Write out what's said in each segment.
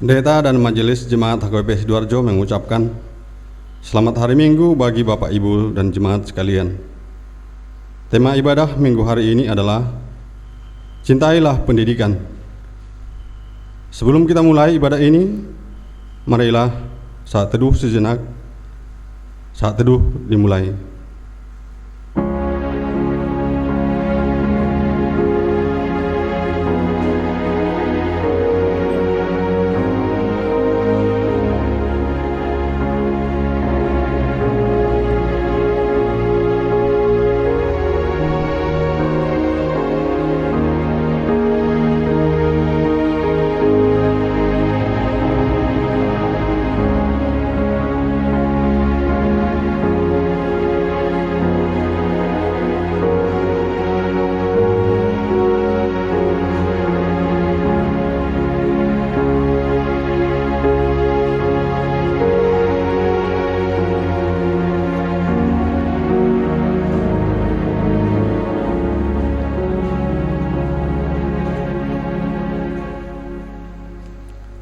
Pendeta dan Majelis Jemaat HKBP Sidoarjo mengucapkan selamat hari Minggu bagi Bapak, Ibu, dan jemaat sekalian. Tema ibadah Minggu hari ini adalah Cintailah Pendidikan. Sebelum kita mulai ibadah ini, marilah saat teduh sejenak. Saat teduh dimulai.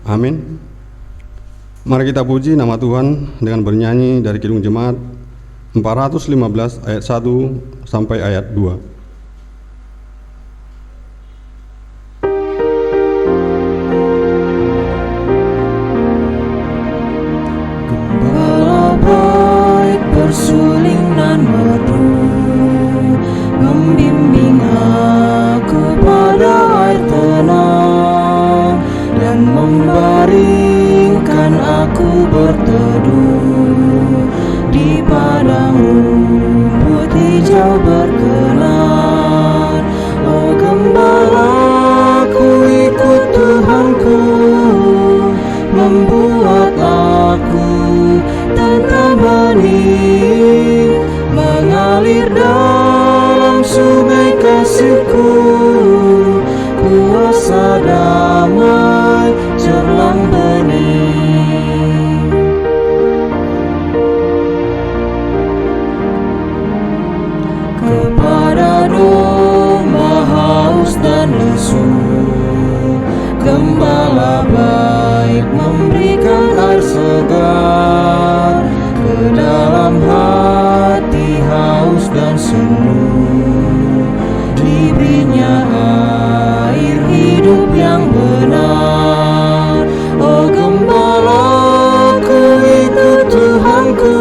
Amin. Mari kita puji nama Tuhan dengan bernyanyi dari Kidung Jemaat 415 ayat 1 sampai ayat 2. Gembala baik bersuling dan merdu, membimbing aku pada air tenang, dan membaringkan aku berteduh di padang rumput hijau berkenan. Oh gembala, ku ikut Tuhanku, membuat aku tentram benih, mengalir dalam sungai kasih-Ku, kuasa damai cerlang bening. Kepada domba haus dan lesu, gembala baik memberikan air segar. Ke dalam hati haus dan sendu, diberinya air hidup yang benar. Oh gembala, ku ikut Tuhanku,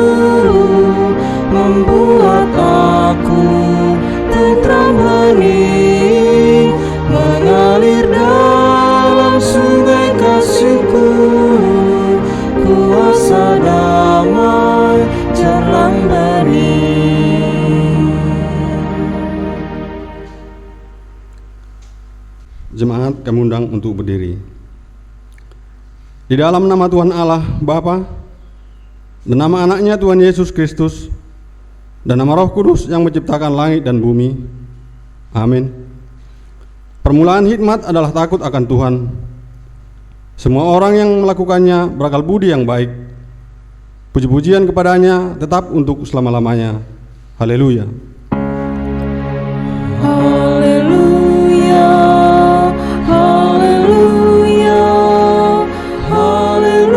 membuat aku tentram hening, mengalir dalam sungai kasih-Ku, kuasa damai cerlang bening. Jemaat kami undang untuk berdiri. Di dalam nama Tuhan Allah Bapa dan nama anaknya Tuhan Yesus Kristus dan nama Roh Kudus yang menciptakan langit dan bumi. Amin. Permulaan hikmat adalah takut akan Tuhan. Semua orang yang melakukannya berakal budi yang baik. Puji-pujian kepadanya tetap untuk selama-lamanya. Haleluya. Haleluya, haleluya, haleluya.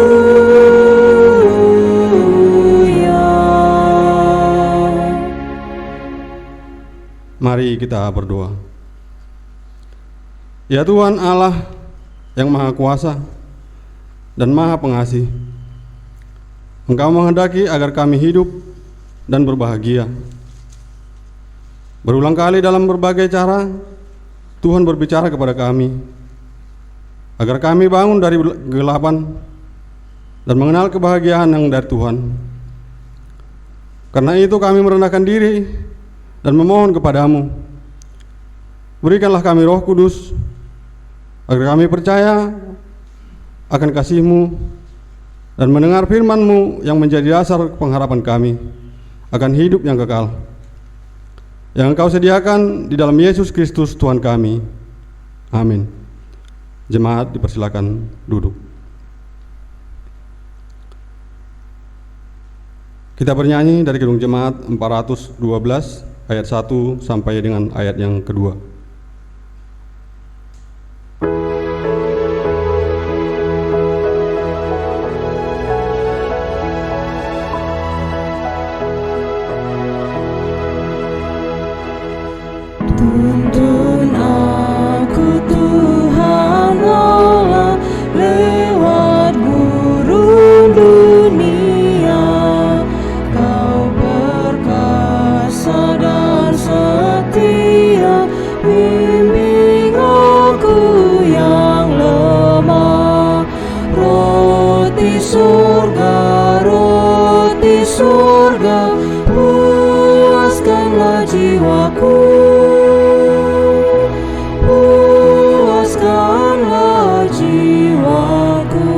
Mari kita berdoa. Ya Tuhan Allah yang Maha Kuasa dan Maha Pengasih, Engkau menghendaki agar kami hidup dan berbahagia. Berulang kali dalam berbagai cara, Tuhan berbicara kepada kami, agar kami bangun dari kegelapan dan mengenal kebahagiaan yang dari Tuhan. Karena itu kami merendahkan diri dan memohon kepadamu, berikanlah kami Roh Kudus, agar kami percaya akan kasih-Mu dan mendengar firman-Mu yang menjadi dasar pengharapan kami akan hidup yang kekal, yang Engkau sediakan di dalam Yesus Kristus Tuhan kami. Amin. Jemaat dipersilakan duduk. Kita bernyanyi dari Kidung Jemaat 412 ayat 1 sampai dengan ayat yang kedua. Tuntun aku Tuhan Allah lewat gurun dunia, Kau perkasa dan setia, bimbing aku yang lemah. Roti surga, puaskanlah jiwaku. Puaskanlah jiwaku.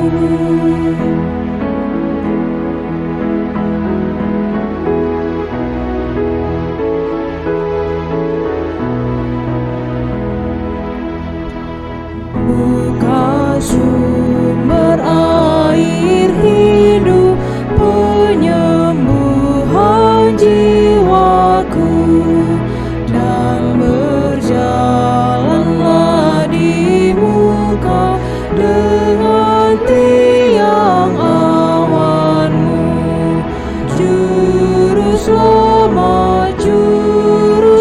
Buka sumber air hidup, penyembuhan jiwaku, dan berjalanlah di muka dengan tiang awan-Mu. Juru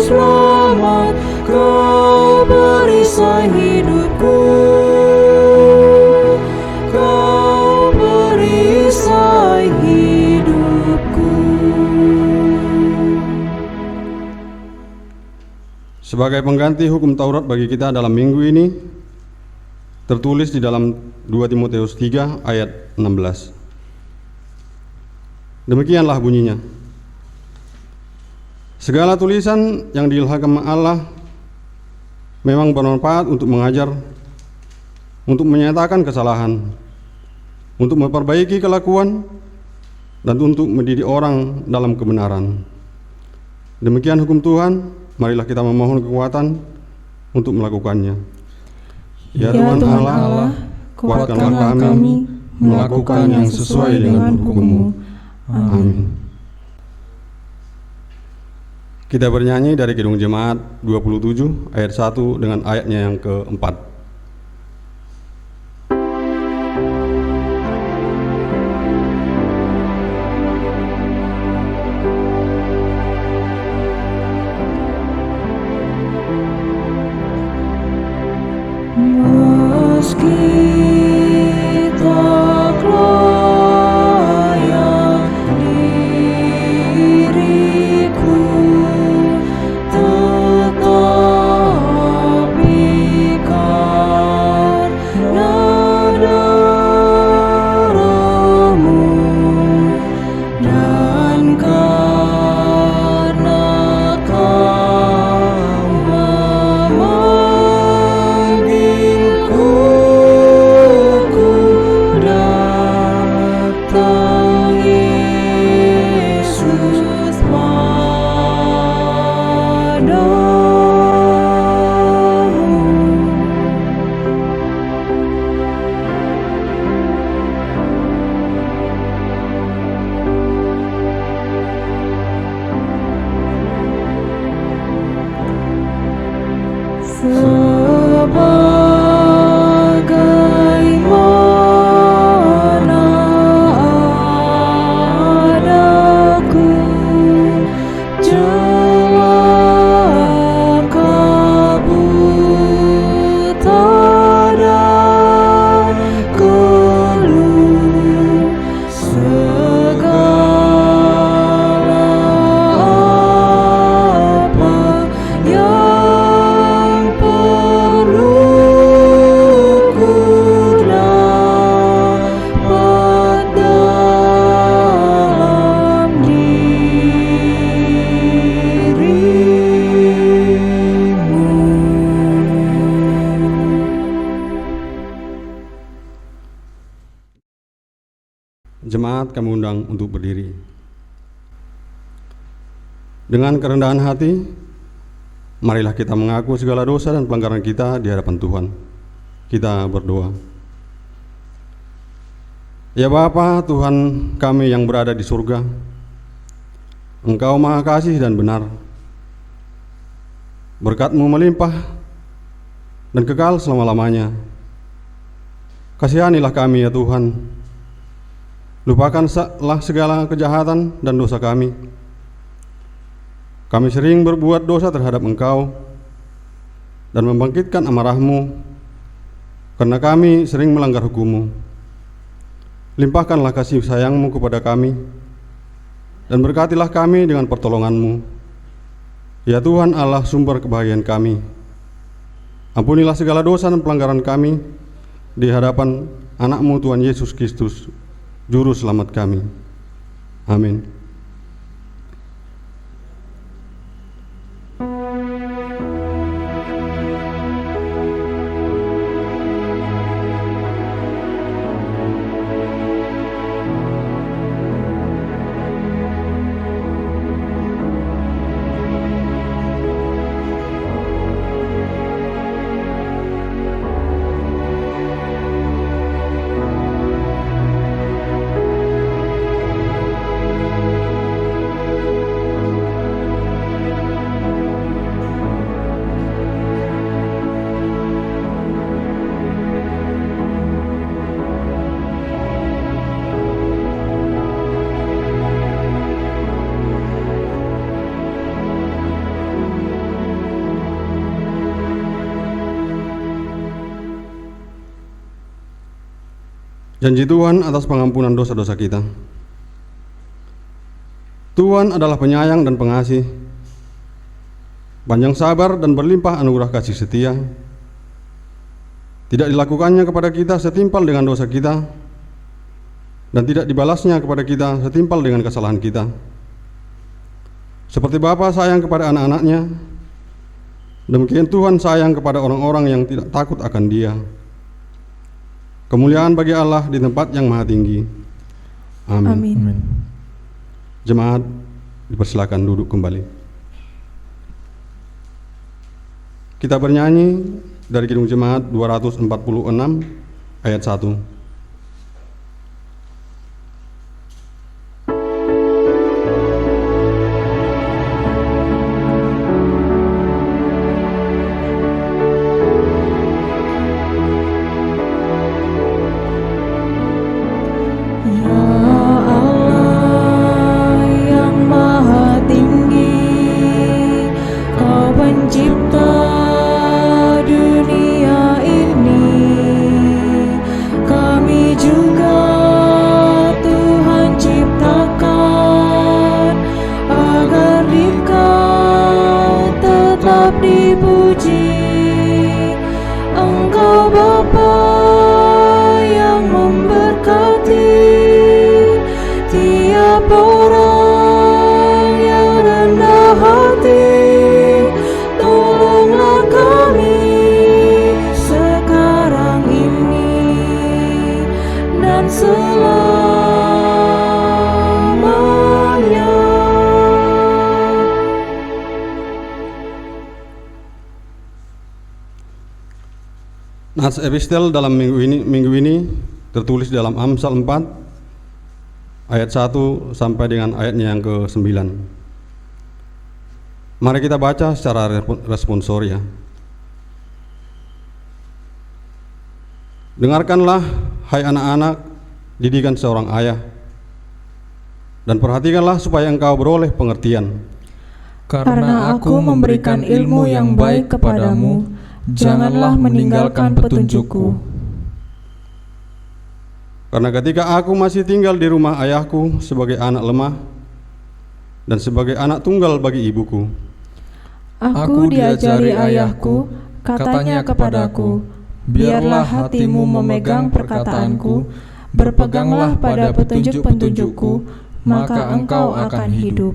selamat, Kau perisai hidupku. Kau perisai hidupku. Sebagai pengganti hukum Taurat bagi kita dalam minggu ini, tertulis di dalam 2 Timotius 3 ayat 16. Demikianlah bunyinya. Segala tulisan yang diilhamkan Allah memang bermanfaat untuk mengajar, untuk menyatakan kesalahan, untuk memperbaiki kelakuan, dan untuk mendidik orang dalam kebenaran. Demikian hukum Tuhan, marilah kita memohon kekuatan untuk melakukannya. Ya Tuhan Allah, kuatkanlah kami melakukan yang sesuai dengan hukum-Mu. Amin. Kita bernyanyi dari Kidung Jemaat 27 ayat 1 dengan ayatnya yang keempat. Meski tak layak diriku, tetapi karena darah-Mu dan karena Kau memanggilku, ku datang Yesus padamu. Sebagaimana adaku, jemaat Jemaat kami undang untuk berdiri. Dengan kerendahan hati, marilah kita mengaku segala dosa dan pelanggaran kita di hadapan Tuhan. Kita berdoa. Ya Bapa, Tuhan kami yang berada di surga, Engkau Maha Kasih dan benar. Berkat-Mu melimpah dan kekal selama-lamanya. Kasihanilah kami ya Tuhan. Lupakanlah segala kejahatan dan dosa kami. Kami sering berbuat dosa terhadap Engkau dan membangkitkan amarah-Mu karena kami sering melanggar hukum-Mu. Limpahkanlah kasih sayang-Mu kepada kami dan berkatilah kami dengan pertolongan-Mu. Ya Tuhan Allah, sumber kebahagiaan kami. Ampunilah segala dosa dan pelanggaran kami di hadapan anak-Mu Tuhan Yesus Kristus, Juru Selamat kami. Amin. Janji Tuhan atas pengampunan dosa-dosa kita. Tuhan adalah penyayang dan pengasih, panjang sabar dan berlimpah anugerah kasih setia. Tidak dilakukannya kepada kita setimpal dengan dosa kita, dan tidak dibalasnya kepada kita setimpal dengan kesalahan kita. Seperti Bapa sayang kepada anak-anaknya, demikian Tuhan sayang kepada orang-orang yang tidak takut akan Dia. Kemuliaan bagi Allah di tempat yang maha tinggi. Amin. Amin. Jemaat dipersilakan duduk kembali. Kita bernyanyi dari Kidung Jemaat 246 ayat 1. Nats epistel dalam minggu ini tertulis dalam Amsal 4 ayat 1 sampai dengan ayatnya yang ke-9. Mari kita baca secara responsoria. Dengarkanlah, hai anak-anak, didikan seorang ayah, dan perhatikanlah supaya engkau beroleh pengertian. Karena aku memberikan ilmu yang baik kepadamu, janganlah meninggalkan petunjukku. Karena ketika aku masih tinggal di rumah ayahku sebagai anak lemah dan sebagai anak tunggal bagi ibuku, aku diajari ayahku, katanya kepadaku, biarlah hatimu memegang perkataanku, berpeganglah pada petunjuk-petunjukku, maka engkau akan hidup.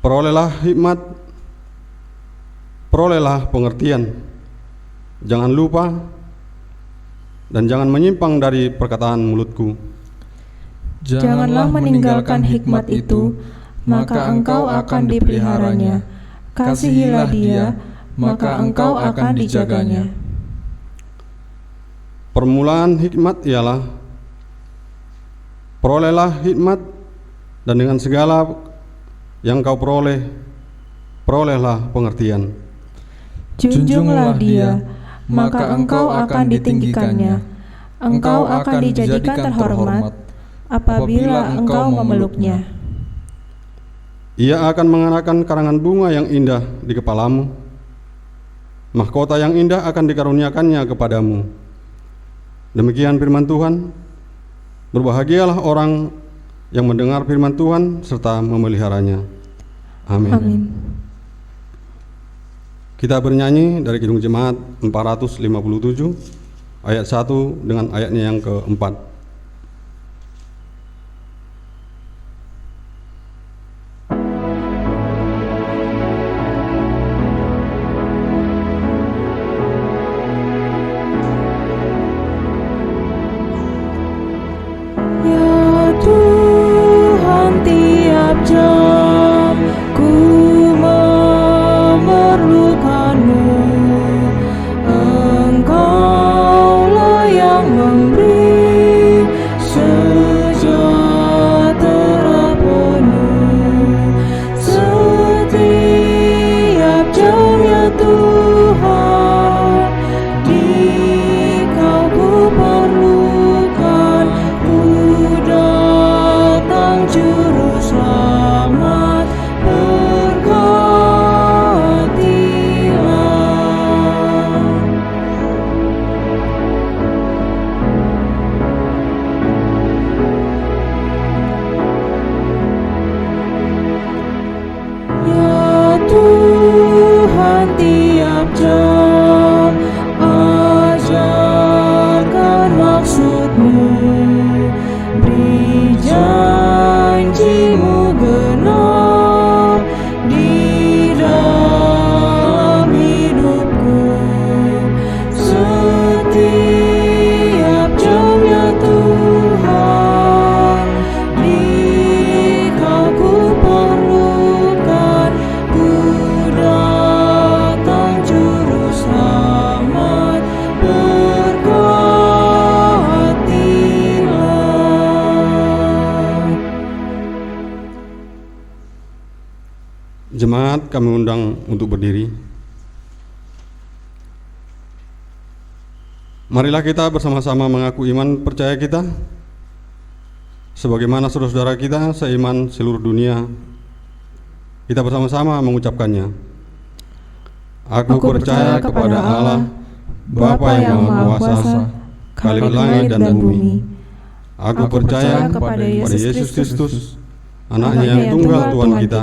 Perolehlah hikmat, perolehlah pengertian, jangan lupa dan jangan menyimpang dari perkataan mulutku. Janganlah meninggalkan hikmat itu, maka engkau akan dipeliharanya. Kasihilah dia, maka engkau akan dijaganya. Permulaan hikmat ialah, perolehlah hikmat, dan dengan segala yang kau perolehlah pengertian. Junjunglah dia, maka engkau akan ditinggikannya. Engkau akan dijadikan terhormat apabila engkau memeluknya. Ia akan mengenakan karangan bunga yang indah di kepalamu. Mahkota yang indah akan dikaruniakannya kepadamu. Demikian firman Tuhan. Berbahagialah orang yang mendengar firman Tuhan serta memeliharanya. Amin. Amin. Kita bernyanyi dari Kidung Jemaat 457 ayat 1 dengan ayatnya yang keempat. Jam ku memerlukanmu, engkaulah yang memberi sejahtera penuh. Setiap jamnya Tuhan, di Kau ku perlukan, ku datang juru selamat, berkatilah. Ya Tuhan, tiap jam ajarkan maksud-Mu, beri janji-Mu genap di dalam hidupku. Setiap jamnya Tuhan, di Kau ku perlukan, ku datang juru selamat, berkatilah. Jemaat, kami undang untuk berdiri. Marilah kita bersama-sama mengaku iman percaya kita, sebagaimana saudara-saudara kita seiman seluruh dunia. Kita bersama-sama mengucapkannya. Aku percaya kepada Allah, Bapa yang Maha Kuasa, Khalik langit dan bumi. Aku percaya kepada Yesus Kristus, Anaknya yang tunggal Tuhan kita,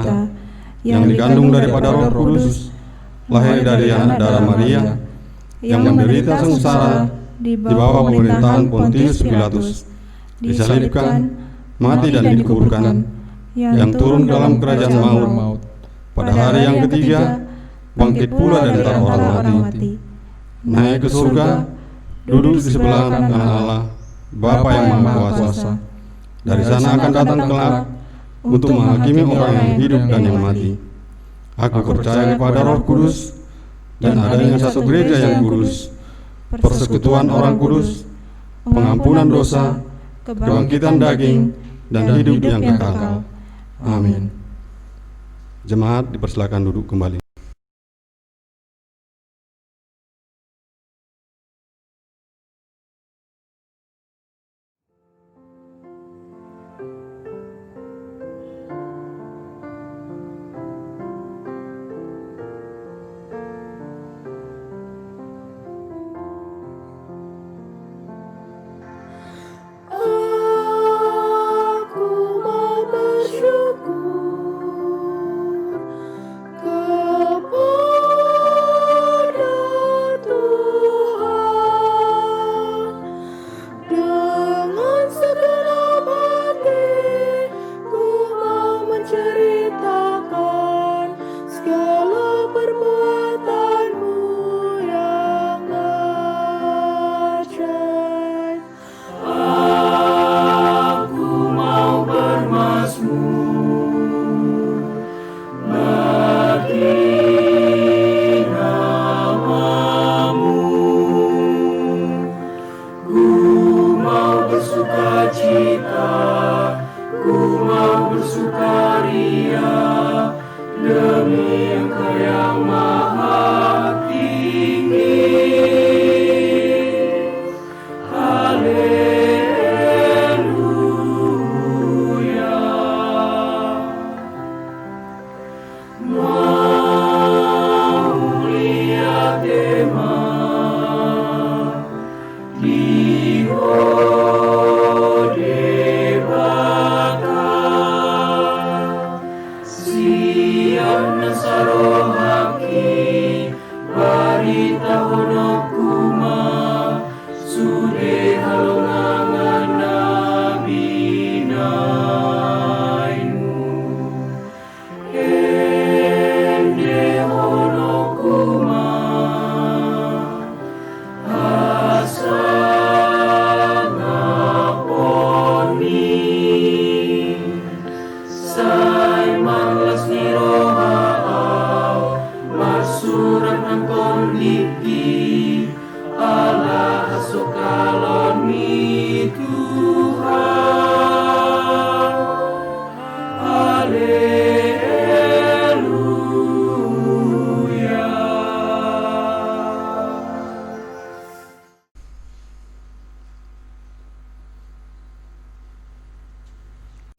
yang dikandung daripada Roh Kudus, lahir dari anak darah Maria, yang menderita sengsara di bawah pemerintahan Pontius Pilatus, disalibkan, mati dan dikuburkan, yang turun dalam kerajaan maut, pada hari yang ketiga bangkit pula dari antara orang mati, naik ke surga, duduk di sebelah kanan Allah, Bapa yang Maha Kuasa. Dari sana akan datang kelak untuk menghakimi orang yang hidup dan yang mati. Aku percaya kepada Roh Kudus dan adanya satu gereja yang kudus, persekutuan orang kudus, pengampunan dosa, kebangkitan daging, dan hidup yang kekal. Amin. Jemaat dipersilakan duduk kembali. Aku mau bersyukur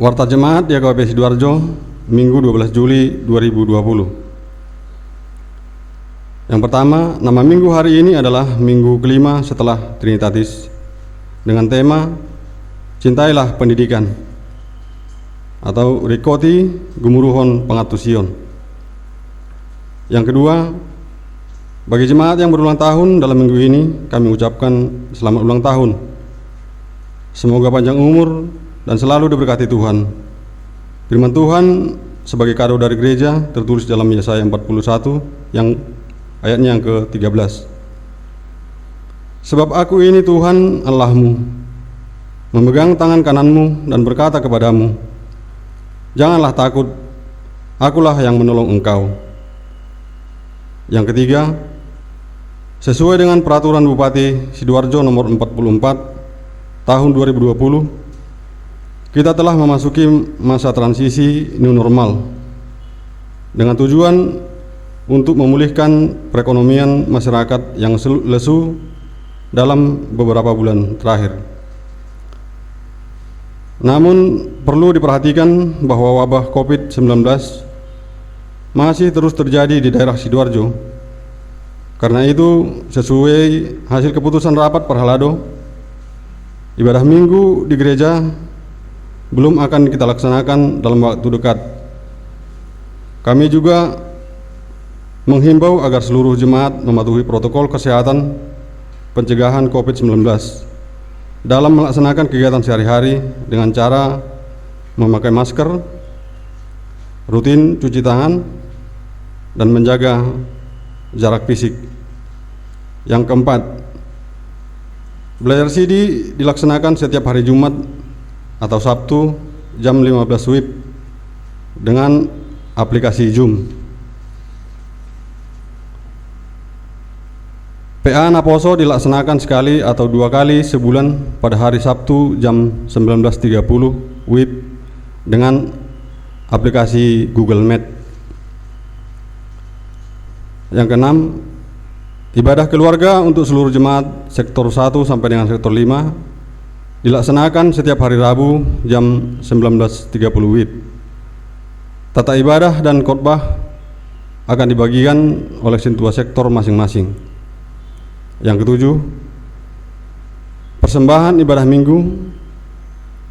Warta Jemaat YKWP Sidoarjo, Minggu 12 Juli 2020. Yang pertama, nama minggu hari ini adalah minggu kelima setelah Trinitatis dengan tema Cintailah Pendidikan atau Rikoti Gumuruhon Pangatusion. Yang kedua, bagi jemaat yang berulang tahun dalam minggu ini, kami ucapkan selamat ulang tahun. Semoga panjang umur dan selalu diberkati Tuhan. Firman Tuhan sebagai kado dari gereja tertulis dalam Yesaya 41 yang ayatnya yang ke-13. Sebab aku ini Tuhan Allahmu, memegang tangan kananmu dan berkata kepadamu, janganlah takut, akulah yang menolong engkau. Yang ketiga, sesuai dengan peraturan Bupati Sidoarjo nomor 44 tahun 2020, kita telah memasuki masa transisi new normal dengan tujuan untuk memulihkan perekonomian masyarakat yang lesu dalam beberapa bulan terakhir. Namun perlu diperhatikan bahwa wabah COVID-19 masih terus terjadi di daerah Sidoarjo. Karena itu, sesuai hasil keputusan rapat Parhalado, ibadah minggu di gereja belum akan kita laksanakan dalam waktu dekat. Kami juga menghimbau agar seluruh jemaat mematuhi protokol kesehatan pencegahan COVID-19 dalam melaksanakan kegiatan sehari-hari dengan cara memakai masker, rutin cuci tangan, dan menjaga jarak fisik. Yang keempat, belajar CD dilaksanakan setiap hari Jumat atau Sabtu jam 15 WIB dengan aplikasi Zoom. PA Naposo dilaksanakan sekali atau 2 kali sebulan pada hari Sabtu jam 19.30 WIB dengan aplikasi Google Meet. Yang keenam, ibadah keluarga untuk seluruh jemaat sektor 1 sampai dengan sektor 5 dilaksanakan setiap hari Rabu jam 19.30 WIB. Tata ibadah dan khotbah akan dibagikan oleh sintua sektor masing-masing. Yang ketujuh, persembahan ibadah minggu,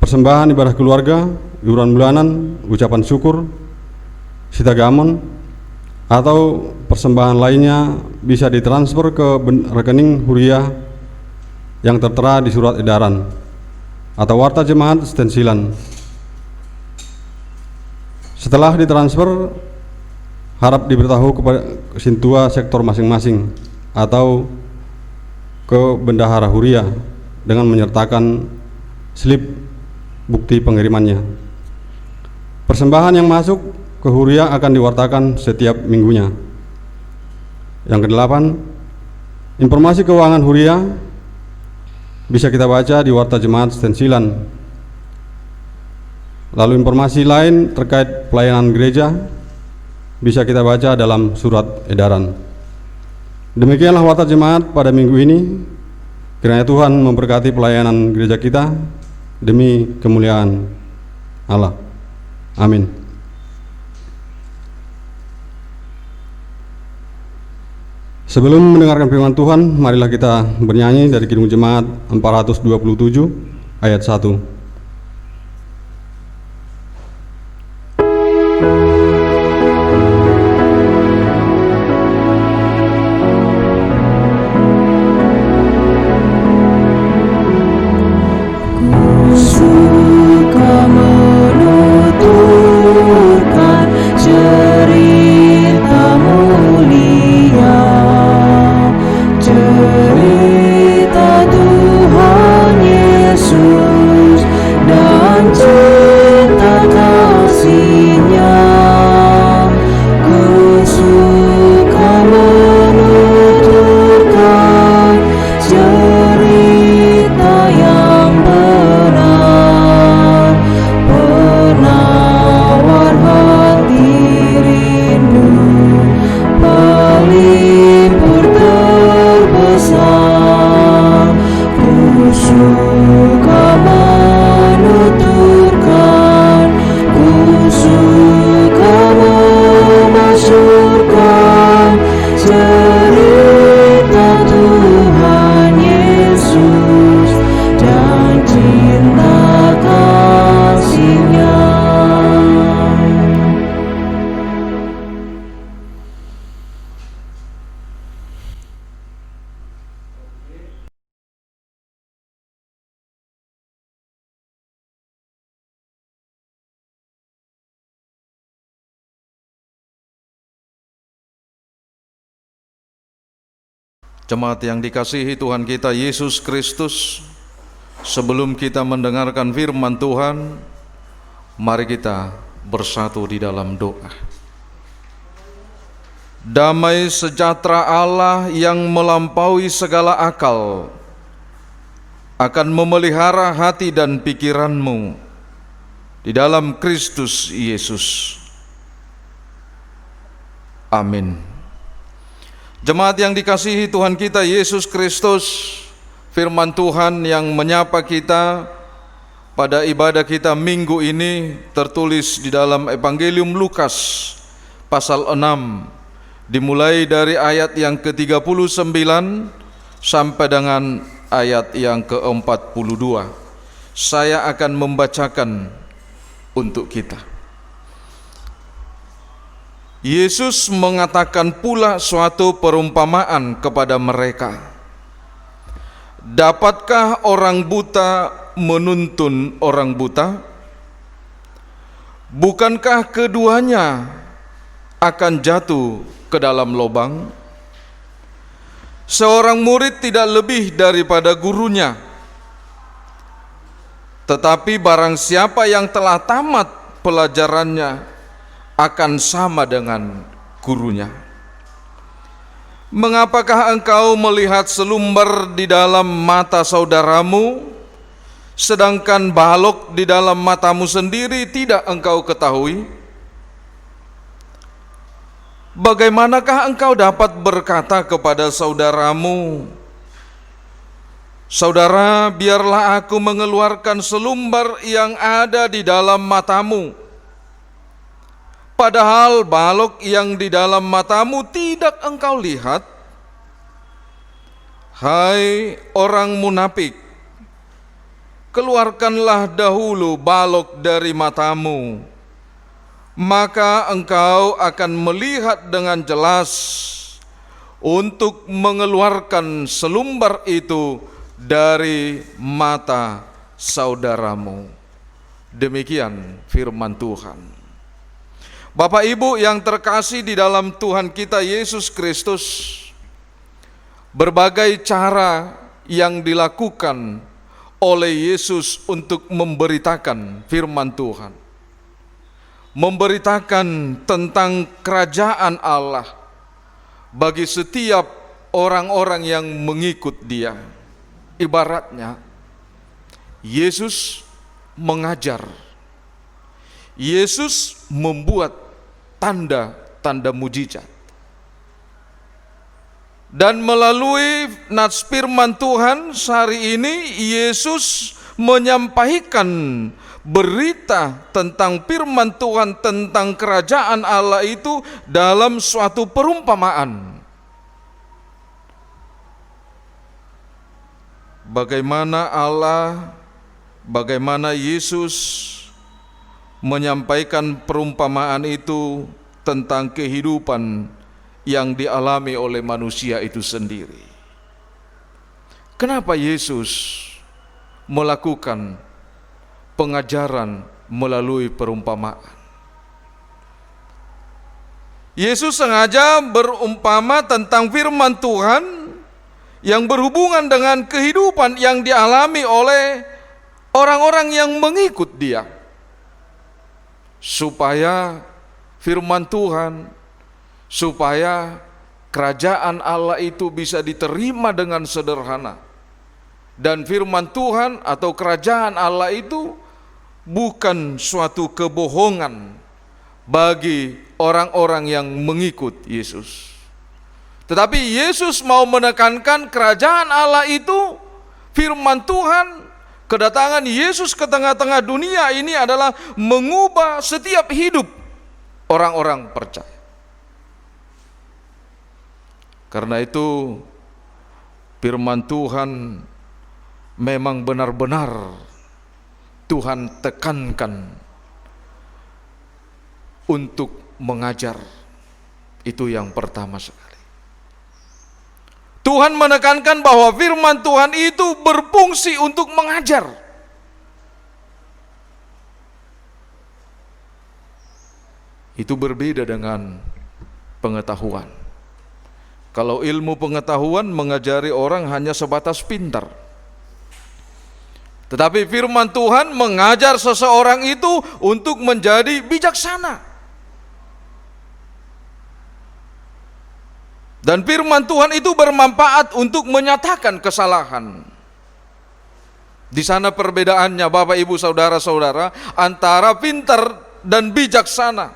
persembahan ibadah keluarga, iuran bulanan, ucapan syukur, sitagamon, atau persembahan lainnya bisa ditransfer ke rekening Huria yang tertera di surat edaran atau warta jemaat stensilan. Setelah ditransfer, harap diberitahu kepada sintua sektor masing-masing atau ke bendahara Huria dengan menyertakan slip bukti pengirimannya. Persembahan yang masuk ke Huria akan diwartakan setiap minggunya. Yang kedelapan, informasi keuangan Huria bisa kita baca di warta jemaat stensilan. Lalu informasi lain terkait pelayanan gereja bisa kita baca dalam surat edaran. Demikianlah warta jemaat pada minggu ini. Kiranya Tuhan memberkati pelayanan gereja kita demi kemuliaan Allah. Amin. Sebelum mendengarkan firman Tuhan, marilah kita bernyanyi dari Kidung Jemaat 427 ayat 1. Jemaat yang dikasihi Tuhan kita Yesus Kristus, sebelum kita mendengarkan firman Tuhan, mari kita bersatu di dalam doa. Damai sejahtera Allah yang melampaui segala akal akan memelihara hati dan pikiranmu di dalam Kristus Yesus. Amin. Jemaat yang dikasihi Tuhan kita Yesus Kristus, firman Tuhan yang menyapa kita pada ibadah kita minggu ini tertulis di dalam Evangelium Lukas pasal 6, dimulai dari ayat yang ke-39 sampai dengan ayat yang ke-42. Saya akan membacakan untuk kita. Yesus mengatakan pula suatu perumpamaan kepada mereka. Dapatkah orang buta menuntun orang buta? Bukankah keduanya akan jatuh ke dalam lubang? Seorang murid tidak lebih daripada gurunya. Tetapi barang siapa yang telah tamat pelajarannya akan sama dengan gurunya. Mengapakah engkau melihat selumbar di dalam mata saudaramu, sedangkan balok di dalam matamu sendiri tidak engkau ketahui? Bagaimanakah engkau dapat berkata kepada saudaramu, "Saudara, biarlah aku mengeluarkan selumbar yang ada di dalam matamu," padahal balok yang di dalam matamu tidak engkau lihat? Hai orang munafik, keluarkanlah dahulu balok dari matamu, maka engkau akan melihat dengan jelas untuk mengeluarkan selumbar itu dari mata saudaramu. Demikian firman Tuhan. Bapak Ibu yang terkasih di dalam Tuhan kita Yesus Kristus, berbagai cara yang dilakukan oleh Yesus untuk memberitakan firman Tuhan, memberitakan tentang kerajaan Allah bagi setiap orang-orang yang mengikut Dia. Ibaratnya Yesus mengajar, Yesus membuat tanda-tanda mujizat. Dan melalui nats firman Tuhan hari ini, Yesus menyampaikan berita tentang firman Tuhan tentang kerajaan Allah itu dalam suatu perumpamaan. Bagaimana Yesus menyampaikan perumpamaan itu tentang kehidupan yang dialami oleh manusia itu sendiri. Kenapa Yesus melakukan pengajaran melalui perumpamaan? Yesus sengaja berumpama tentang firman Tuhan yang berhubungan dengan kehidupan yang dialami oleh orang-orang yang mengikut Dia, supaya firman Tuhan, supaya kerajaan Allah itu bisa diterima dengan sederhana. Dan firman Tuhan atau kerajaan Allah itu bukan suatu kebohongan bagi orang-orang yang mengikut Yesus. Tetapi Yesus mau menekankan kerajaan Allah itu, firman Tuhan, kedatangan Yesus ke tengah-tengah dunia ini adalah mengubah setiap hidup orang-orang percaya. Karena itu firman Tuhan memang benar-benar Tuhan tekankan untuk mengajar. Itu yang pertama sekali. Tuhan menekankan bahwa firman Tuhan itu berfungsi untuk mengajar. Itu berbeda dengan pengetahuan. Kalau ilmu pengetahuan mengajari orang hanya sebatas pintar. Tetapi firman Tuhan mengajar seseorang itu untuk menjadi bijaksana. Dan firman Tuhan itu bermanfaat untuk menyatakan kesalahan. Di sana perbedaannya Bapak Ibu Saudara-saudara antara pintar dan bijaksana.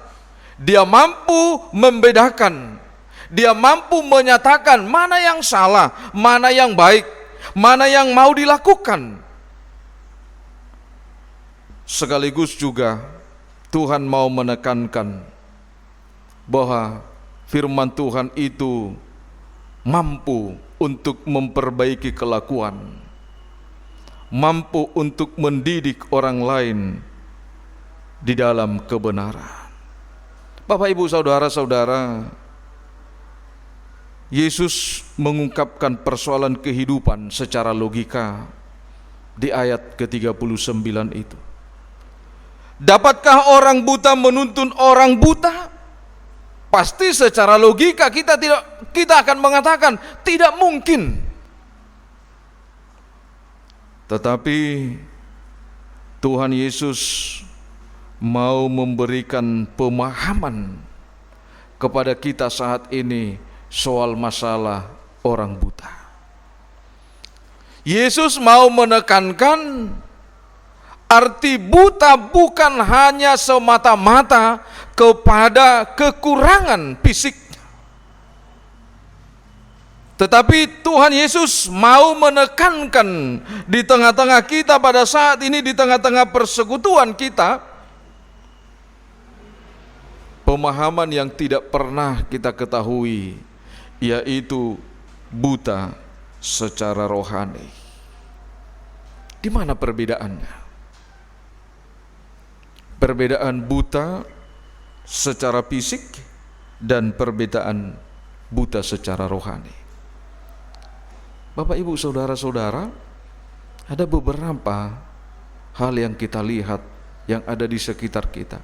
Dia mampu membedakan. Dia mampu menyatakan mana yang salah, mana yang baik, mana yang mau dilakukan. Sekaligus juga Tuhan mau menekankan bahwa firman Tuhan itu mampu untuk memperbaiki kelakuan, mampu untuk mendidik orang lain di dalam kebenaran. Bapak Ibu Saudara-saudara, Yesus mengungkapkan persoalan kehidupan secara logika di ayat ke-39 itu. Dapatkah orang buta menuntun orang buta? Pasti secara logika kita akan mengatakan tidak mungkin. Tetapi Tuhan Yesus mau memberikan pemahaman kepada kita saat ini soal masalah orang buta. Yesus mau menekankan arti buta bukan hanya semata-mata kepada kekurangan fisik, tetapi Tuhan Yesus mau menekankan di tengah-tengah kita pada saat ini, di tengah-tengah persekutuan kita, pemahaman yang tidak pernah kita ketahui, yaitu buta secara rohani. Di mana perbedaannya? Perbedaan buta secara fisik dan perbedaan buta secara rohani. Bapak Ibu Saudara-saudara, ada beberapa hal yang kita lihat yang ada di sekitar kita.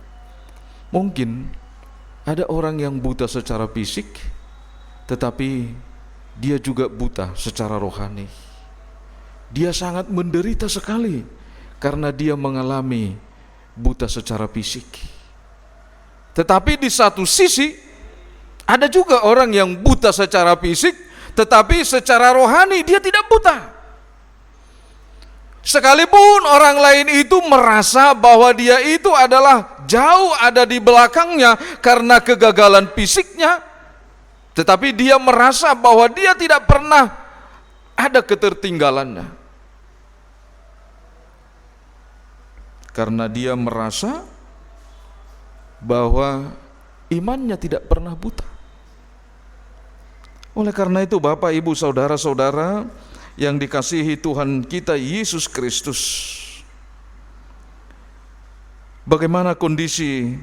Mungkin ada orang yang buta secara fisik, tetapi dia juga buta secara rohani. Dia sangat menderita sekali karena dia mengalami buta secara fisik. Tetapi di satu sisi ada juga orang yang buta secara fisik, tetapi secara rohani dia tidak buta. Sekalipun orang lain itu merasa bahwa dia itu adalah jauh ada di belakangnya karena kegagalan fisiknya, tetapi dia merasa bahwa dia tidak pernah ada ketertinggalannya. Karena dia merasa bahwa imannya tidak pernah buta. Oleh karena itu Bapak Ibu Saudara-saudara yang dikasihi Tuhan kita Yesus Kristus, bagaimana kondisi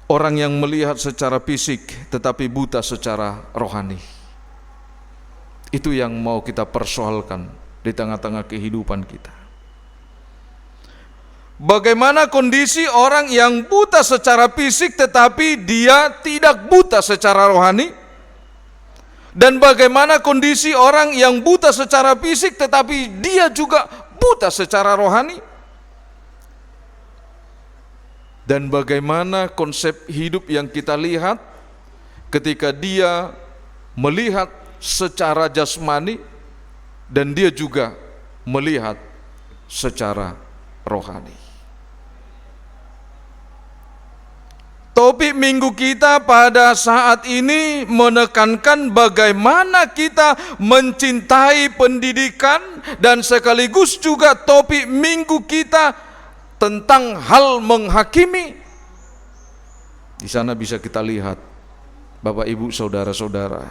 orang yang melihat secara fisik tetapi buta secara rohani? Itu yang mau kita persoalkan di tengah-tengah kehidupan kita. Bagaimana kondisi orang yang buta secara fisik tetapi dia tidak buta secara rohani? Dan bagaimana kondisi orang yang buta secara fisik tetapi dia juga buta secara rohani? Dan bagaimana konsep hidup yang kita lihat ketika dia melihat secara jasmani dan dia juga melihat secara rohani? Topik minggu kita pada saat ini menekankan bagaimana kita mencintai pendidikan, dan sekaligus juga topik minggu kita tentang hal menghakimi. Di sana bisa kita lihat Bapak Ibu Saudara-saudara,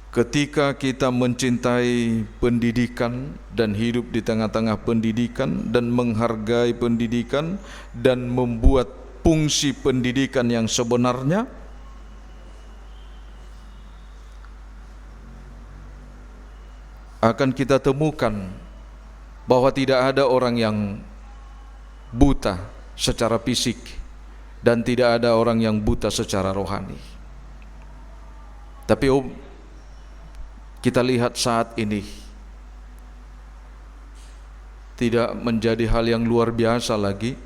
ketika kita mencintai pendidikan dan hidup di tengah-tengah pendidikan dan menghargai pendidikan dan membuat fungsi pendidikan yang sebenarnya, akan kita temukan bahwa tidak ada orang yang buta secara fisik dan tidak ada orang yang buta secara rohani. Tapi kita lihat saat ini tidak menjadi hal yang luar biasa lagi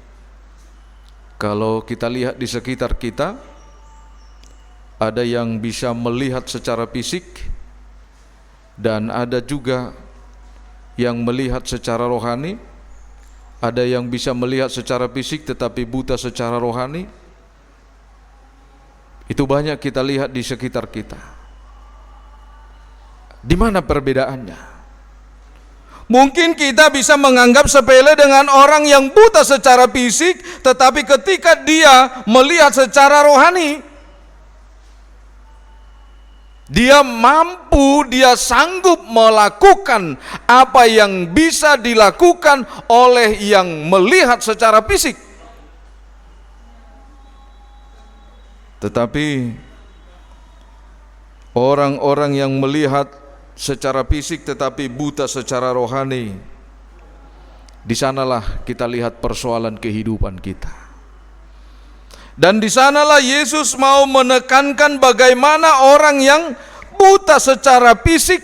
kalau kita lihat di sekitar kita, ada yang bisa melihat secara fisik dan ada juga yang melihat secara rohani. Ada yang bisa melihat secara fisik tetapi buta secara rohani. Itu banyak kita lihat di sekitar kita. Di mana perbedaannya? Mungkin kita bisa menganggap sepele dengan orang yang buta secara fisik, tetapi ketika dia melihat secara rohani, dia mampu, dia sanggup melakukan apa yang bisa dilakukan oleh yang melihat secara fisik. Tetapi orang-orang yang melihat secara fisik tetapi buta secara rohani, di sanalah kita lihat persoalan kehidupan kita. Dan di sanalah Yesus mau menekankan bagaimana orang yang buta secara fisik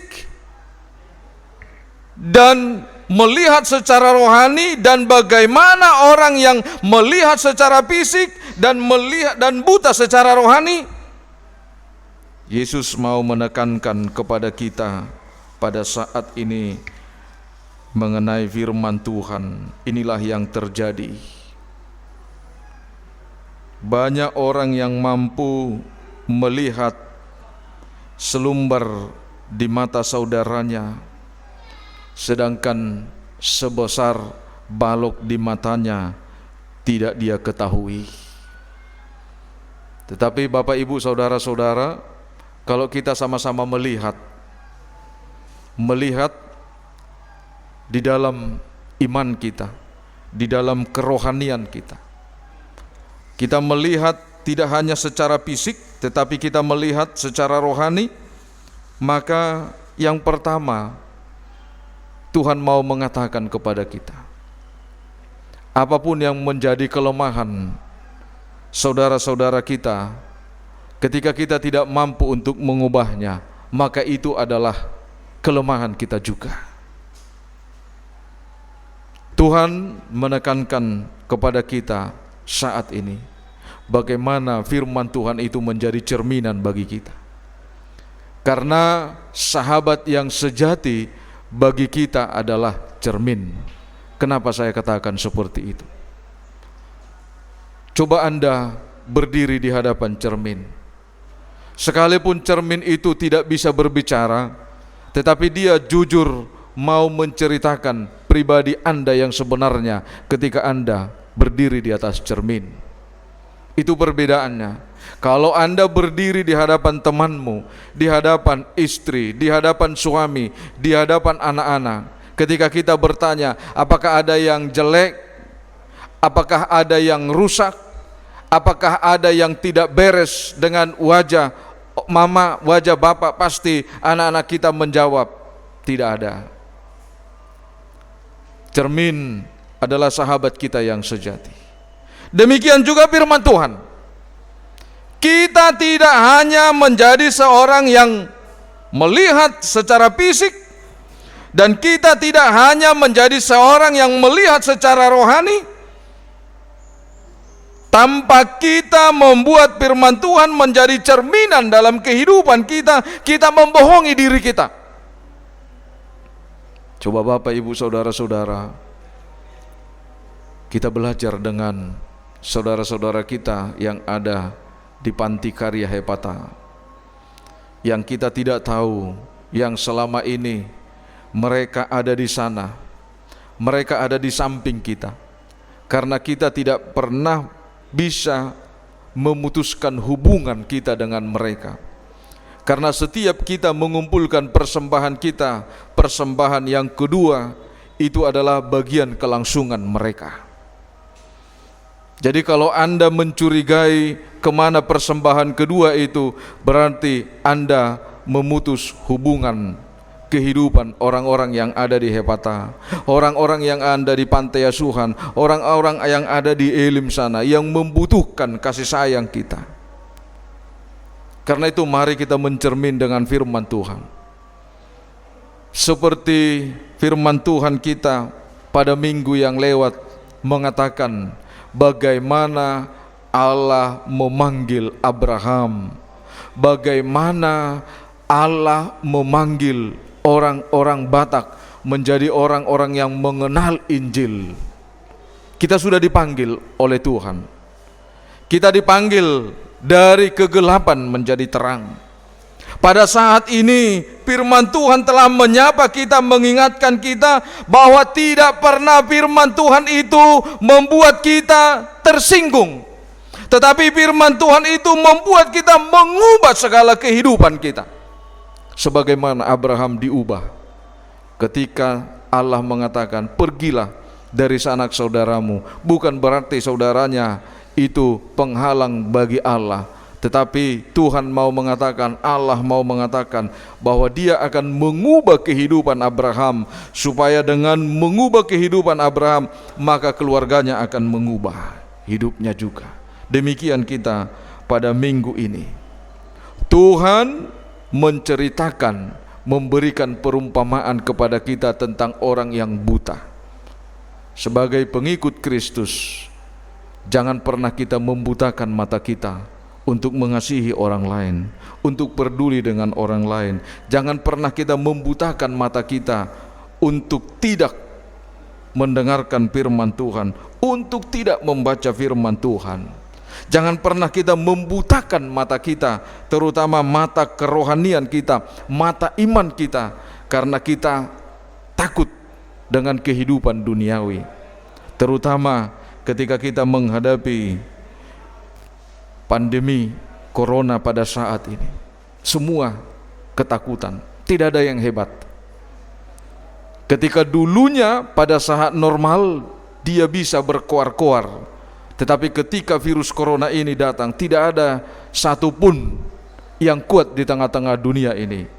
dan melihat secara rohani, dan bagaimana orang yang melihat secara fisik dan buta secara rohani. Yesus mau menekankan kepada kita pada saat ini mengenai firman Tuhan. Inilah yang terjadi. Banyak orang yang mampu melihat selumbar di mata saudaranya, sedangkan sebesar balok di matanya tidak dia ketahui. Tetapi Bapak Ibu saudara-saudara, kalau kita sama-sama melihat di dalam iman kita, di dalam kerohanian kita, kita melihat tidak hanya secara fisik, tetapi kita melihat secara rohani, maka yang pertama Tuhan mau mengatakan kepada kita, apapun yang menjadi kelemahan saudara-saudara kita, ketika kita tidak mampu untuk mengubahnya, maka itu adalah kelemahan kita juga. Tuhan menekankan kepada kita saat ini bagaimana firman Tuhan itu menjadi cerminan bagi kita. Karena sahabat yang sejati bagi kita adalah cermin. Kenapa saya katakan seperti itu? Coba Anda berdiri di hadapan cermin. Sekalipun cermin itu tidak bisa berbicara, tetapi dia jujur mau menceritakan pribadi Anda yang sebenarnya ketika Anda berdiri di atas cermin. Itu perbedaannya. Kalau Anda berdiri di hadapan temanmu, di hadapan istri, di hadapan suami, di hadapan anak-anak, ketika kita bertanya, apakah ada yang jelek, apakah ada yang rusak, apakah ada yang tidak beres dengan wajah mama, wajah bapak, pasti anak-anak kita menjawab, tidak ada. Cermin adalah sahabat kita yang sejati. Demikian juga firman Tuhan. Kita tidak hanya menjadi seorang yang melihat secara fisik, dan kita tidak hanya menjadi seorang yang melihat secara rohani, tanpa kita membuat firman Tuhan menjadi cerminan dalam kehidupan kita, kita membohongi diri kita. Coba Bapak Ibu saudara-saudara, kita belajar dengan saudara-saudara kita yang ada di Panti Karya Hepata, yang kita tidak tahu, yang selama ini mereka ada di sana, mereka ada di samping kita, karena kita tidak pernah bisa memutuskan hubungan kita dengan mereka. Karena setiap kita mengumpulkan persembahan kita, persembahan yang kedua itu adalah bagian kelangsungan mereka. Jadi kalau Anda mencurigai kemana persembahan kedua itu, berarti Anda memutus hubungan kehidupan orang-orang yang ada di Hepata, orang-orang yang ada di pantai asuhan, orang-orang yang ada di Elim sana yang membutuhkan kasih sayang kita. Karena itu mari kita mencermin dengan firman Tuhan. Seperti firman Tuhan kita pada minggu yang lewat mengatakan bagaimana Allah memanggil Abraham, bagaimana Allah memanggil orang-orang Batak menjadi orang-orang yang mengenal Injil. Kita sudah dipanggil oleh Tuhan. Kita dipanggil dari kegelapan menjadi terang. Pada saat ini firman Tuhan telah menyapa kita, mengingatkan kita bahwa tidak pernah firman Tuhan itu membuat kita tersinggung, tetapi firman Tuhan itu membuat kita mengubah segala kehidupan kita. Sebagaimana Abraham diubah ketika Allah mengatakan pergilah dari sanak saudaramu. Bukan berarti saudaranya itu penghalang bagi Allah, tetapi Tuhan mau mengatakan, Allah mau mengatakan bahwa dia akan mengubah kehidupan Abraham, supaya dengan mengubah kehidupan Abraham maka keluarganya akan mengubah hidupnya juga. Demikian kita pada minggu ini. Tuhan menceritakan, memberikan perumpamaan kepada kita tentang orang yang buta. Sebagai pengikut Kristus, jangan pernah kita membutakan mata kita untuk mengasihi orang lain, untuk peduli dengan orang lain. Jangan pernah kita membutakan mata kita untuk tidak mendengarkan firman Tuhan, untuk tidak membaca firman Tuhan. Jangan pernah kita membutakan mata kita, terutama mata kerohanian kita, mata iman kita, karena kita takut dengan kehidupan duniawi. Terutama ketika kita menghadapi pandemi corona pada saat ini. Semua ketakutan, tidak ada yang hebat. Ketika dulunya pada saat normal dia bisa berkoar-koar, tetapi ketika virus corona ini datang, tidak ada satupun yang kuat di tengah-tengah dunia ini.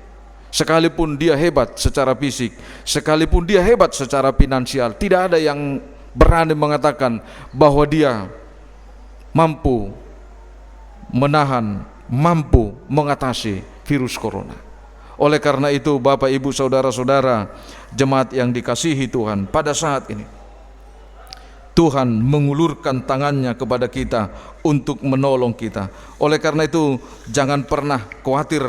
Sekalipun dia hebat secara fisik, sekalipun dia hebat secara finansial, tidak ada yang berani mengatakan bahwa dia mampu menahan, mampu mengatasi virus corona. Oleh karena itu, Bapak, Ibu, Saudara-saudara, jemaat yang dikasihi Tuhan, pada saat ini Tuhan mengulurkan tangannya kepada kita untuk menolong kita. Oleh karena itu, jangan pernah khawatir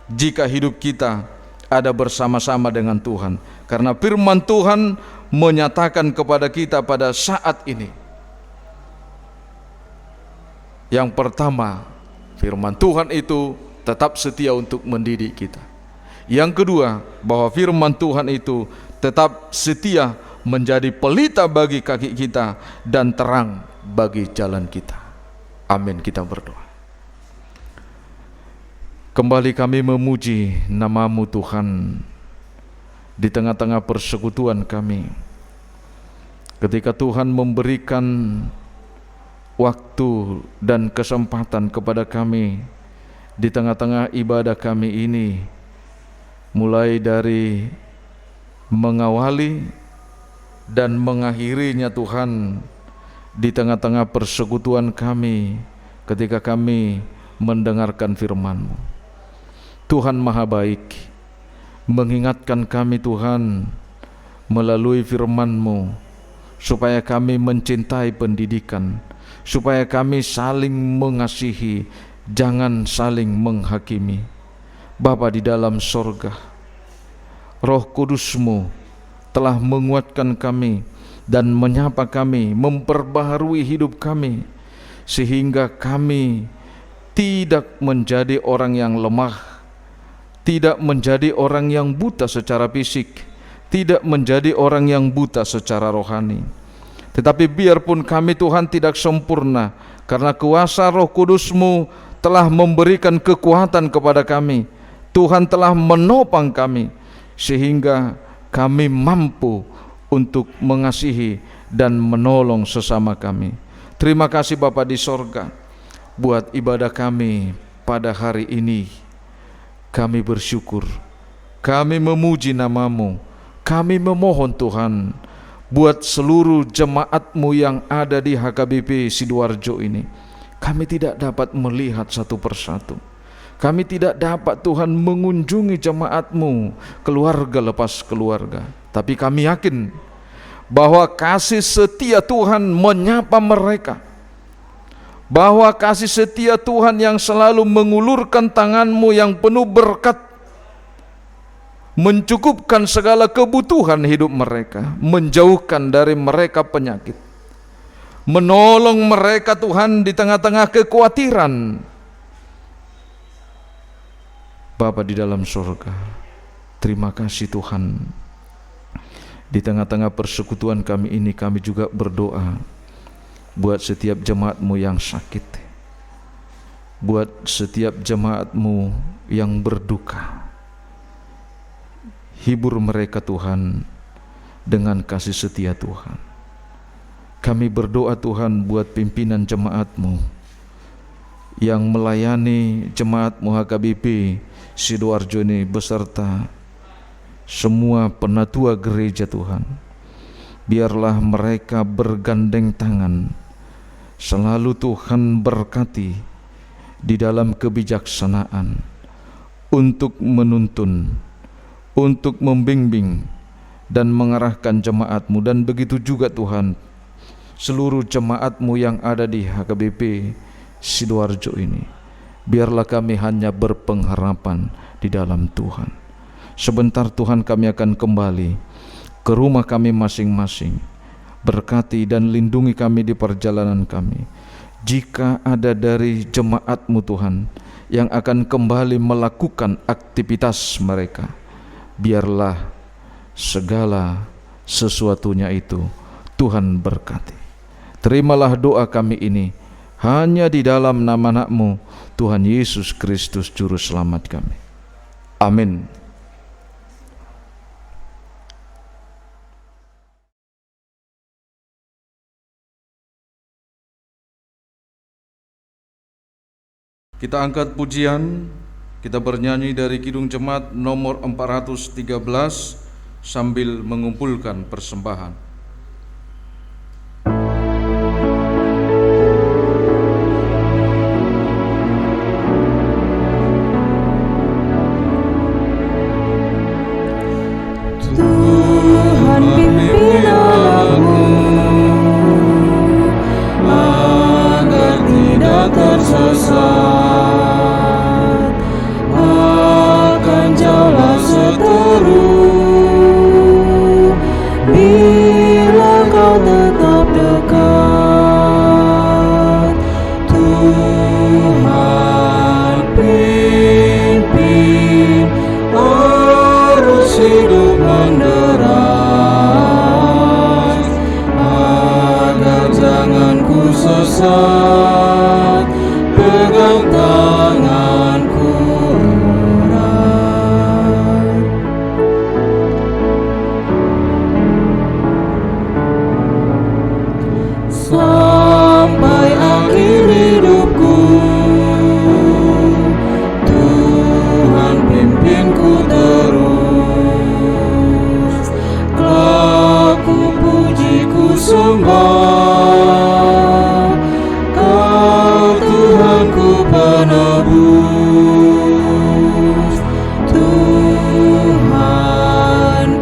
jika hidup kita ada bersama-sama dengan Tuhan, karena firman Tuhan menyatakan kepada kita pada saat ini. Yang pertama, firman Tuhan itu tetap setia untuk mendidik kita. Yang kedua, bahwa firman Tuhan itu tetap setia menjadi pelita bagi kaki kita dan terang bagi jalan kita. Amin. Kita berdoa. Kembali kami memuji nama-Mu Tuhan di tengah-tengah persekutuan kami. Ketika Tuhan memberikan waktu dan kesempatan kepada kami di tengah-tengah ibadah kami ini, mulai dari mengawali dan mengakhirinya Tuhan di tengah-tengah persekutuan kami ketika kami mendengarkan firman-Mu. Tuhan Maha Baik mengingatkan kami Tuhan melalui firman-Mu supaya kami mencintai pendidikan, supaya kami saling mengasihi, jangan saling menghakimi. Bapa di dalam sorga, Roh Kudus-Mu telah menguatkan kami dan menyapa kami, memperbaharui hidup kami, sehingga kami tidak menjadi orang yang lemah, tidak menjadi orang yang buta secara fisik, tidak menjadi orang yang buta secara rohani. Tetapi biarpun kami Tuhan tidak sempurna, karena kuasa Roh Kudus-Mu telah memberikan kekuatan kepada kami. Tuhan telah menopang kami sehingga kami mampu untuk mengasihi dan menolong sesama kami. Terima kasih Bapa di sorga buat ibadah kami pada hari ini. Kami bersyukur Kami memuji nama-Mu. Kami memohon Tuhan, buat seluruh jemaat-Mu yang ada di HKBP Sidoarjo ini. Kami tidak dapat melihat satu persatu. Kami tidak dapat Tuhan mengunjungi jemaat-Mu keluarga lepas keluarga. Tapi kami yakin bahwa kasih setia Tuhan menyapa mereka, bahwa kasih setia Tuhan yang selalu mengulurkan tangan-Mu yang penuh berkat mencukupkan segala kebutuhan hidup mereka, menjauhkan dari mereka penyakit, menolong mereka Tuhan di tengah-tengah kekhawatiran. Bapa di dalam surga, terima kasih Tuhan. Di tengah-tengah persekutuan kami ini, kami juga berdoa buat setiap jemaat-Mu yang sakit, buat setiap jemaat-Mu yang berduka. Hibur mereka Tuhan dengan kasih setia Tuhan. Kami berdoa Tuhan buat pimpinan jemaat-Mu yang melayani jemaat-Mu HKBP Sidoarjo ini beserta semua penatua gereja Tuhan. Biarlah mereka bergandeng tangan, selalu Tuhan berkati di dalam kebijaksanaan untuk menuntun, untuk membimbing dan mengarahkan jemaat-Mu. Dan begitu juga Tuhan, seluruh jemaat-Mu yang ada di HKBP Sidoarjo ini, biarlah kami hanya berpengharapan di dalam Tuhan. Sebentar Tuhan kami akan kembali ke rumah kami masing-masing. Berkati dan lindungi kami di perjalanan kami. Jika ada dari jemaat-Mu Tuhan yang akan kembali melakukan aktivitas mereka, biarlah segala sesuatunya itu Tuhan berkati. Terimalah doa kami ini hanya di dalam nama anak-Mu, Tuhan Yesus Kristus Juru Selamat kami. Amin. Kita angkat pujian, kita bernyanyi dari Kidung Jemaat nomor 413 sambil mengumpulkan persembahan. Tuhan pimpin aku agar tidak tersesat, akan jauhlah seteru bila Kau tetap dekat. Tuhan pimpin arus hidup menderas, agar jangan ku sesat, pegang tanganku erat. Sampai akhir hidupku, Tuhan pimpinku terus. Kelak ku puji ku sembah, Kau Tuhanku penebus. Tuhan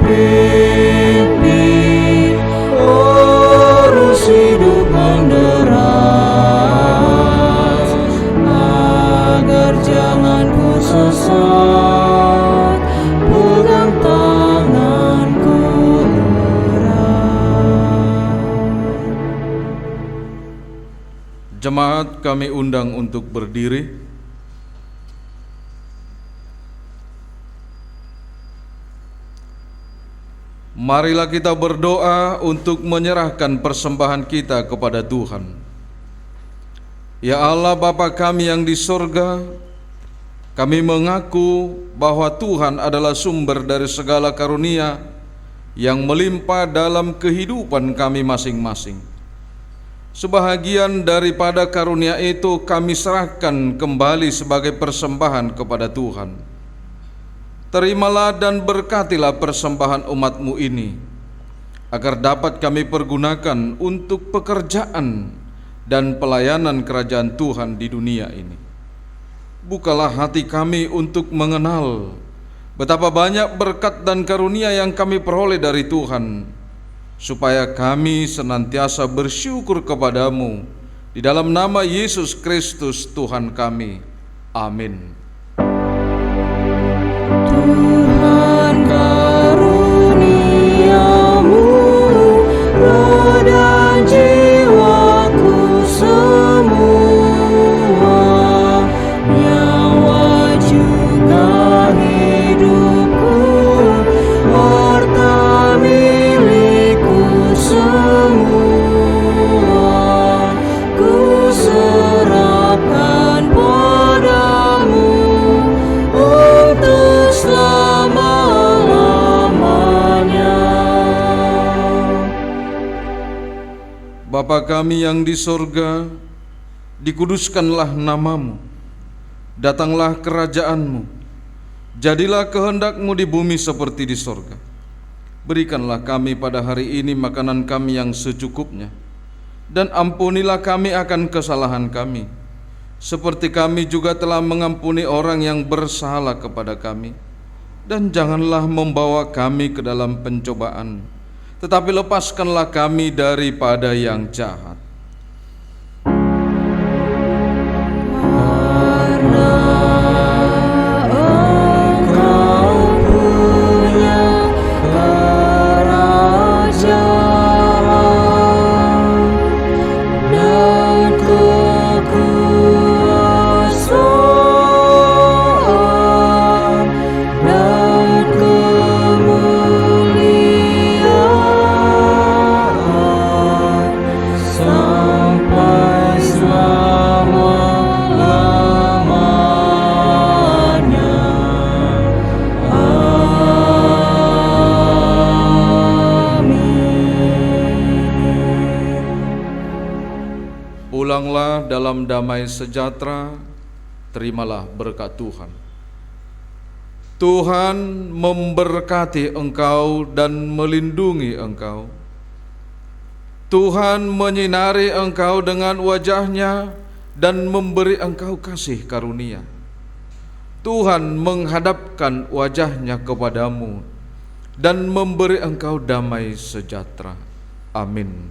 pimpin arus hidup menderas, agar jangan ku sesat, pegang tanganku erat. Jemaat kami undang untuk berdiri. Marilah kita berdoa untuk menyerahkan persembahan kita kepada Tuhan. Ya Allah Bapa kami yang di surga, kami mengaku bahwa Tuhan adalah sumber dari segala karunia yang melimpah dalam kehidupan kami masing-masing. Sebahagian daripada karunia itu kami serahkan kembali sebagai persembahan kepada Tuhan. terimalah dan berkatilah persembahan umat-Mu ini, agar dapat kami pergunakan untuk pekerjaan dan pelayanan kerajaan Tuhan di dunia ini. Bukalah hati kami untuk mengenal betapa banyak berkat dan karunia yang kami peroleh dari Tuhan, supaya kami senantiasa bersyukur kepadamu di dalam nama Yesus Kristus Tuhan kami. Amin. Tuhan karuniamu, roh dan jiwaku semua, nyawa juga hidupku, harta milikku semua, ku serahkan padamu untuk selama-lamanya. Bapa kami yang di sorga, dikuduskanlah namamu, datanglah kerajaanmu, jadilah kehendak-Mu di bumi seperti di sorga. Berikanlah kami pada hari ini makanan kami yang secukupnya, dan ampunilah kami akan kesalahan kami, seperti kami juga telah mengampuni orang yang bersalah kepada kami. Dan janganlah membawa kami ke dalam pencobaan, tetapi lepaskanlah kami daripada yang jahat. Karena Engkau punya kerajaan dan kekuasaan dan kemuliaan sampai selama-lamanya. Amin. Pulanglah dalam damai sejahtera, terimalah berkat Tuhan. Tuhan memberkati engkau dan melindungi engkau. Tuhan menyinari engkau dengan wajah-Nya dan memberi engkau kasih karunia. Tuhan menghadapkan wajah-Nya kepadamu dan memberi engkau damai sejahtera. Amin.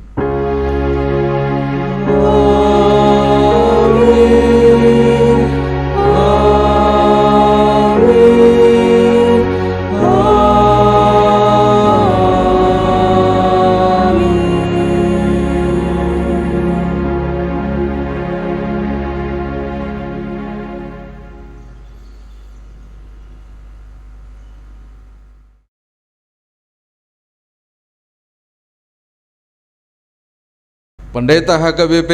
Pendeta HKBP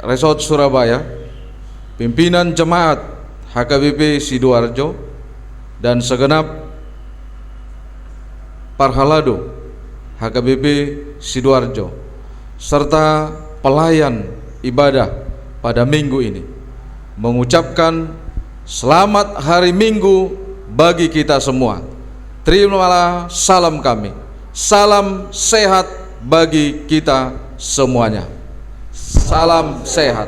Resort Surabaya, pimpinan jemaat HKBP Sidoarjo, dan segenap Parhalado HKBP Sidoarjo, serta pelayan ibadah pada minggu ini, mengucapkan selamat hari Minggu bagi kita semua. Terimalah salam kami, salam sehat bagi kita semuanya. Salam sehat.